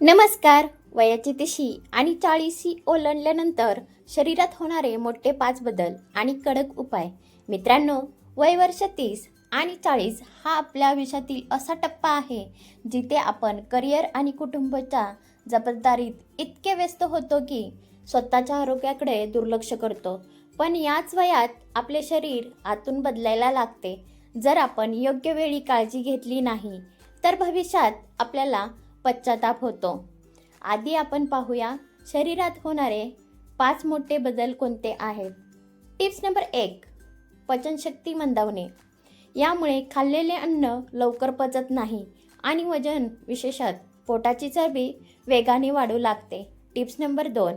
नमस्कार. वयाची तिशी आणि 40शी ओलांडल्यानंतर शरीरात होणारे मोठे 5 बदल आणि कडक उपाय. मित्रांनो, वय वर्ष 30 आणि 40 हा आपल्या आयुष्यातील असा टप्पा आहे जिथे आपण करिअर आणि कुटुंबाच्या जबाबदारीत इतके व्यस्त होतो की स्वतःच्या आरोग्याकडे दुर्लक्ष करतो. पण याच वयात आपले शरीर आतून बदलायला लागते. जर आपण योग्य वेळी काळजी घेतली नाही तर भविष्यात आपल्याला पश्चाताप होतो. आधी आपण पाहूया शरीरात होणारे 5 मोठे बदल कोणते आहेत. Tips number 1. पचनशक्ती मंदावणे. यामुळे खाल्लेले अन्न लवकर पचत नाही आणि वजन, विशेषतः पोटाची चरबी वेगाने वाढू लागते. Tips number 2.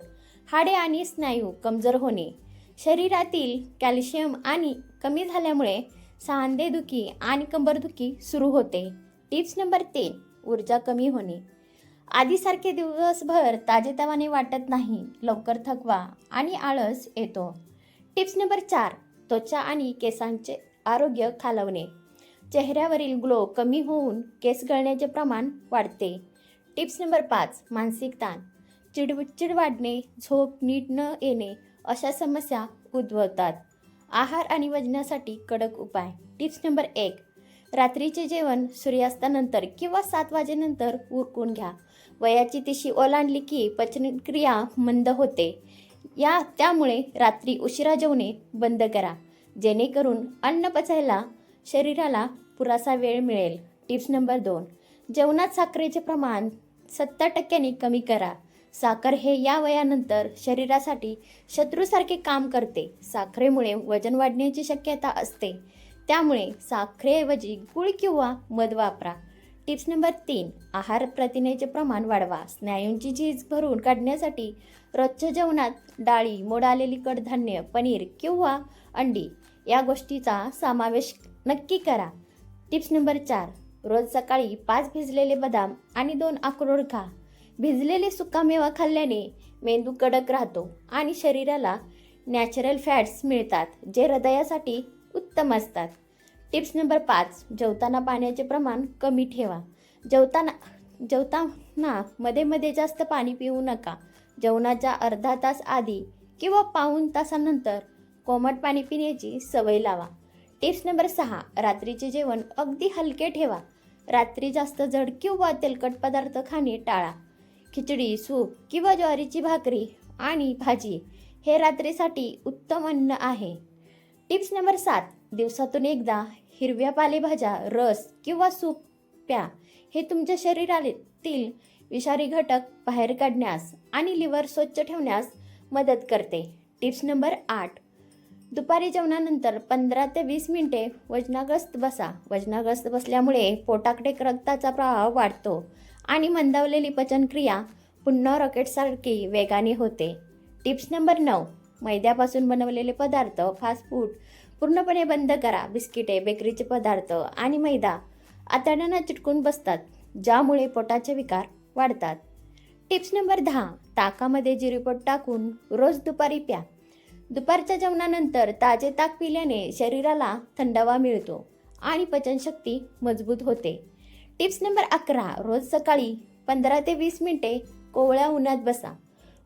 हाडे आणि स्नायू कमजोर होणे. शरीरातील कॅल्शियम आणि कमी झाल्यामुळे सांधेदुखी आणि कंबरदुखी सुरू होते. Tips number 3. ऊर्जा कमी होणे. आधीसारखे दिवसभर ताजेतवाने वाटत नाही, लवकर थकवा आणि आळस येतो. Tips number 4. त्वचा आणि केसांचे आरोग्य खालावणे. चेहऱ्यावरील ग्लो कमी होऊन केस गळण्याचे प्रमाण वाढते. Tips number 5. मानसिक ताण. चिडचिड वाढणे, झोप नीट न येणे अशा समस्या उद्भवतात. आहार आणि वजनासाठी कडक उपाय. Tips number 1. रात्रीचे जेवण सूर्यास्तानंतर किंवा 7 वाजेनंतर उरकून घ्या. वयाची तिशी ओलांडली की पचनक्रिया मंद होते. त्यामुळे रात्री उशिरा जेवणे बंद करा, जेणेकरून अन्न पचायला शरीराला पुरेसा वेळ मिळेल. Tips number 2. जेवणात साखरेचे प्रमाण 70% कमी करा. साखर हे या वयानंतर शरीरासाठी शत्रूसारखे काम करते. साखरेमुळे वजन वाढण्याची शक्यता असते. त्यामुळे साखरेऐवजी गूळ किंवा मध वापरा. Tips number 3. आहार प्रथिनेचे प्रमाण वाढवा. स्नायूंची झीज भरून काढण्यासाठी रोजच्या जेवणात डाळी, मोड आलेली कडधान्य, पनीर किंवा अंडी या गोष्टीचा समावेश नक्की करा. Tips number 4. रोज सकाळी 5 भिजलेले बदाम आणि 2 अक्रोड खा. भिजलेले सुकामेवा खाल्ल्याने मेंदू कडक राहतो आणि शरीराला नॅचरल फॅट्स मिळतात, जे हृदयासाठी उत्तम असतात. Tips number 5. जेवताना पाण्याचे प्रमाण कमी ठेवा. जेवताना मध्ये मध्ये जास्त पाणी पिऊ नका. जेवणाच्या अर्धा तास आधी किंवा पाऊण तासानंतर कोमट पाणी पिण्याची सवय लावा. Tips number 6. रात्रीचे जेवण अगदी हलके ठेवा. रात्री जास्त जड किंवा तेलकट पदार्थ खाणे टाळा. खिचडी, सूप किंवा ज्वारीची भाकरी आणि भाजी हे रात्रीसाठी उत्तम अन्न आहे. Tips number 7. दिवसातून एकदा हिरव्या पालेभाज्या, रस किंवा सूप प्या. हे तुमच्या शरीरातील विषारी घटक बाहेर काढण्यास आणि लिव्हर स्वच्छ ठेवण्यास मदत करते. Tips number 8. दुपारी जेवणानंतर 15 ते 20 मिनिटे वजनाग्रस्त बसा. वजनाग्रस्त बसल्यामुळे पोटाकडे रक्ताचा प्रवाह वाढतो आणि मंदावलेली पचनक्रिया पुन्हा रॉकेटसारखी वेगाने होते. Tips number 9. मैद्यापासून बनवलेले पदार्थ, फास्ट फूड पूर्णपणे बंद करा. बिस्किटे, बेकरीचे पदार्थ आणि मैदा आतड्यांना चिटकून बसतात, ज्यामुळे पोटाचे विकार वाढतात. Tips number 10. ताकामध्ये जिरेपूड टाकून रोज दुपारी प्या. दुपारच्या जेवणानंतर ताजे ताक पिल्याने शरीराला थंडावा मिळतो आणि पचनशक्ती मजबूत होते. Tips number 11. रोज सकाळी 15 ते 20 मिनिटे कोवळ्या उन्हात बसा.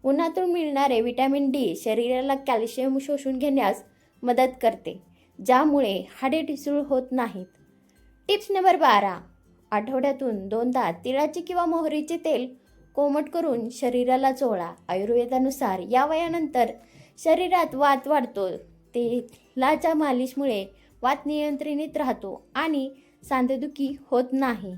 उन्हातून मिळणारे व्हिटॅमिन डी शरीराला कॅल्शियम शोषून घेण्यास मदत करते, ज्यामुळे हाडे ठिसूळ होत नाहीत. Tips number 12. आठवड्यातून 2दा तिळाचे किंवा मोहरीचे तेल कोमट करून शरीराला चोळा. आयुर्वेदानुसार या वयानंतर शरीरात वात वाढतो. तेलाच्या मालिशमुळे वात नियंत्रित राहतो आणि सांधेदुखी होत नाही.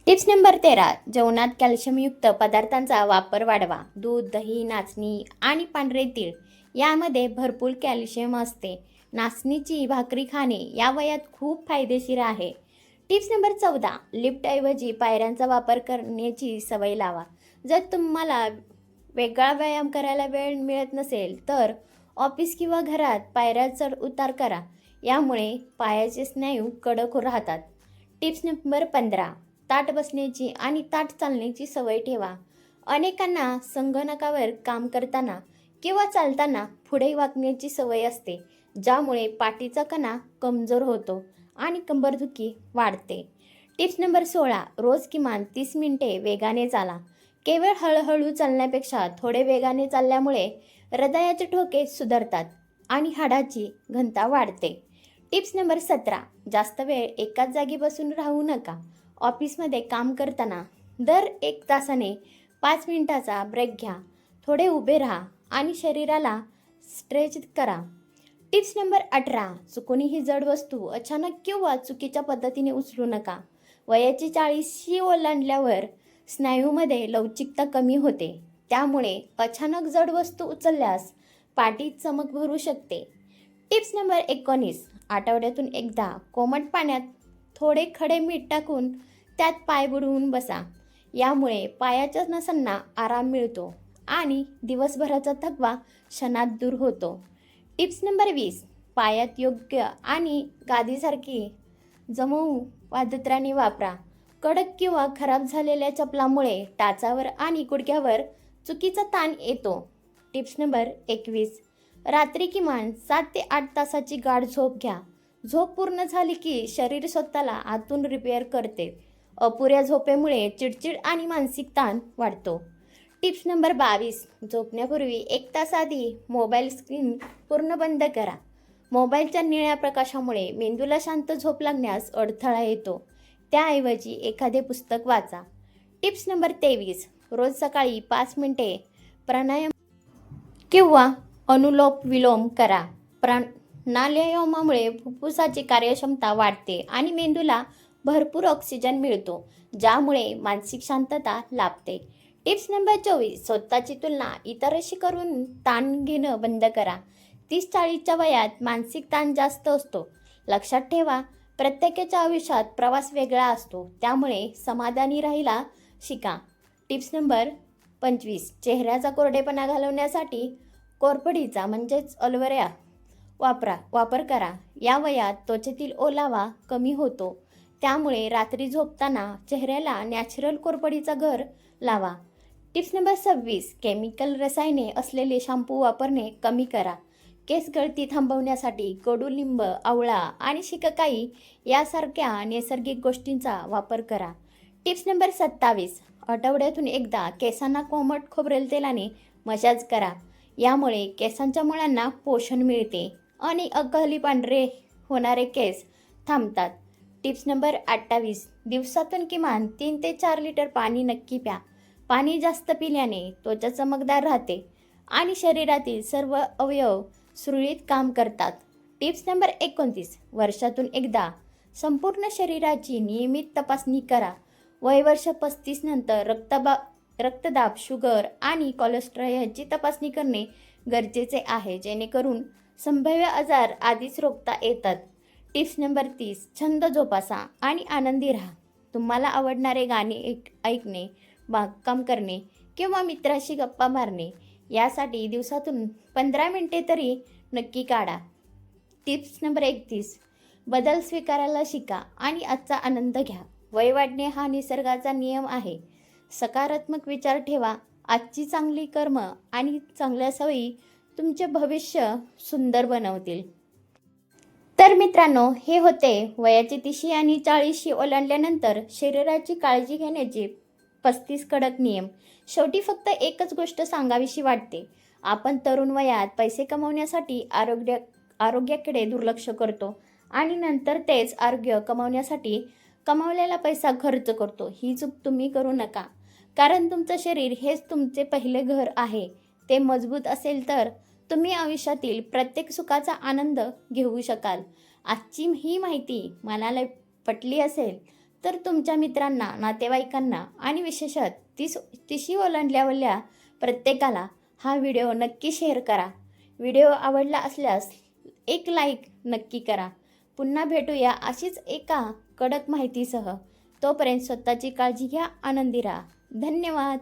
Tips number 13. जेवणात कॅल्शियमयुक्त पदार्थांचा वापर वाढवा. दूध, दही, नाचणी आणि पांढरे तीळ यामध्ये भरपूर कॅल्शियम असते. नाचणीची भाकरी खाणे या वयात खूप फायदेशीर आहे. Tips number 14. लिफ्टऐवजी पायऱ्यांचा वापर करण्याची सवय लावा. जर तुम्हाला वेगळा व्यायाम करायला वेळ मिळत नसेल तर ऑफिस किंवा घरात पायऱ्या चढ उतार करा. यामुळे पायाचे स्नायू कडक राहतात. Tips number 15. ताठ बसण्याची आणि ताठ चालण्याची सवय ठेवा. अनेकांना संगणकावर काम करताना किंवा चालताना पुढे वाकण्याची सवय असते, ज्यामुळे पाठीचा कणा कमजोर होतो आणि कंबरदुखी वाढते. Tips number 16. रोज किमान 30 मिनिटे वेगाने चाला केवळ हळूहळू चालण्यापेक्षा थोडे वेगाने चालल्यामुळे हृदयाचे ठोके सुधारतात आणि हाडाची घनता वाढते. Tips number 17. जास्त वेळ एकाच जागी बसून राहू नका. ऑफिसमध्ये काम करताना दर 1 तासाने 5 मिनिटाचा ब्रेक घ्या. थोडे उभे राहा आणि शरीराला स्ट्रेच करा. Tips number 18. चुकूनही जड वस्तू अचानक किंवा चुकीच्या पद्धतीने उचलू नका. वयाची 40शी ओलांडल्यावर स्नायूमध्ये लवचिकता कमी होते. त्यामुळे अचानक जड वस्तू उचलल्यास पाठीत चमक भरू शकते. Tips number 19. आठवड्यातून एकदा कोमट पाण्यात थोडे खडे मीठ टाकून त्यात पाय बुडवून बसा. यामुळे पायाच्या नसांना आराम मिळतो आणि दिवसभराचा थकवा क्षणात दूर होतो. Tips number 20. पायात योग्य आणि गादीसारखी जमवू पादत्राणे वापरा. कडक किंवा खराब झालेल्या चपलामुळे टाचावर आणि गुडघ्यावर चुकीचा ताण येतो. Tips number 21. रात्री किमान 7 ते 8 तासाची गाढ झोप घ्या. झोप पूर्ण झाली की शरीर स्वतःला आतून रिपेअर करते. अपुऱ्या झोपेमुळे चिडचिड आणि मानसिक ताण वाढतो. Tips number 22. झोपण्यापूर्वी 1 तास आधी मोबाईल स्क्रीन पूर्ण बंद करा. मोबाईलच्या निळ्या प्रकाशामुळे मेंदूला शांत झोप लागण्यास अडथळा येतो. त्याऐवजी एखादे पुस्तक वाचा. Tips number 23. रोज सकाळी 5 मिनिटे प्राणायाम किंवा अनुलोम विलोम करा. प्राणायामामुळे फुफ्फुसाची कार्यक्षमता वाढते आणि मेंदूला भरपूर ऑक्सिजन मिळतो, ज्यामुळे मानसिक शांतता लाभते. Tips number 24. स्वतःची तुलना इतरांशी करून ताण घेणं बंद करा. 30-40च्या वयात मानसिक ताण जास्त असतो. लक्षात ठेवा, प्रत्येकाच्या आयुष्यात प्रवास वेगळा असतो, त्यामुळे समाधानी राहायला शिका. Tips number 25. चेहऱ्याचा कोरडेपणा घालवण्यासाठी कोरफडीचा म्हणजेच अलोवेरा वापर करा. या वयात त्वचेतील ओलावा कमी होतो, त्यामुळे रात्री झोपताना चेहऱ्याला नॅचरल कोरफडीचा घर लावा. Tips number 26. केमिकल रसायने असलेले शॅम्पू वापरणे कमी करा. केस गळती थांबवण्यासाठी कडुलिंब, आवळा आणि शिकाकाई यासारख्या नैसर्गिक गोष्टींचा वापर करा. Tips number 27. आठवड्यातून एकदा केसांना कोमट खोबरेल तेलाने मसाज करा. यामुळे केसांच्या मुळांना पोषण मिळते आणि अकाली पांढरे होणारे केस थांबतात. Tips number 28. दिवसातून किमान 3 ते 4 लिटर पाणी नक्की प्या. पाणी जास्त पिल्याने त्वचा चमकदार राहते आणि शरीरातील सर्व अवयव सुरळीत काम करतात. Tips number 29. वर्षातून एकदा संपूर्ण शरीराची नियमित तपासणी करा. वर्ष 35 नंतर रक्तदाब, शुगर आणि कोलेस्ट्रॉल यांची तपासणी करणे गरजेचे आहे, जेणेकरून संभाव्य आजार आधीच रोखता येतात. Tips number 30. छंद जोपासा आणि आनंदी राहा. तुम्हाला आवडणारे गाणे ऐकणे, बागकाम करणे किंवा मित्राशी गप्पा मारणे यासाठी दिवसातून 15 मिनिटे तरी नक्की काढा. Tips number 31. बदल स्वीकारायला शिका आणि आजचा आनंद घ्या. वय वाढणे हा निसर्गाचा नियम आहे. सकारात्मक विचार ठेवा. आजची चांगली कर्म आणि चांगल्या सवयी तुमचे भविष्य सुंदर बनवतील. तर मित्रांनो, हे होते वयाची 30 आणि 40 ओलांडल्यानंतर शरीराची काळजी घेण्याचे 35 कडक नियम. शेवटी फक्त एकच गोष्ट सांगावीशी वाटते. आपण तरुण वयात पैसे कमवण्यासाठी आरोग्याकडे दुर्लक्ष करतो आणि नंतर तेच आरोग्य कमवण्यासाठी कमावलेला पैसा खर्च करतो. ही चूक तुम्ही करू नका, कारण तुमचं शरीर हेच तुमचे पहिले घर आहे. ते मजबूत असेल तर तुम्ही आयुष्यातील प्रत्येक सुखाचा आनंद घेऊ शकाल. आजची ही माहिती मनाला पटली असेल तर तुमच्या मित्रांना, नातेवाईकांना आणि विशेषतः 30 ओलांडल्यावरल्या प्रत्येकाला हा व्हिडिओ नक्की शेअर करा. व्हिडिओ आवडला असल्यास एक लाईक नक्की करा. पुन्हा भेटूया अशीच एका कडक माहितीसह. तोपर्यंत स्वतःची काळजी घ्या, आनंदी राहा. धन्यवाद.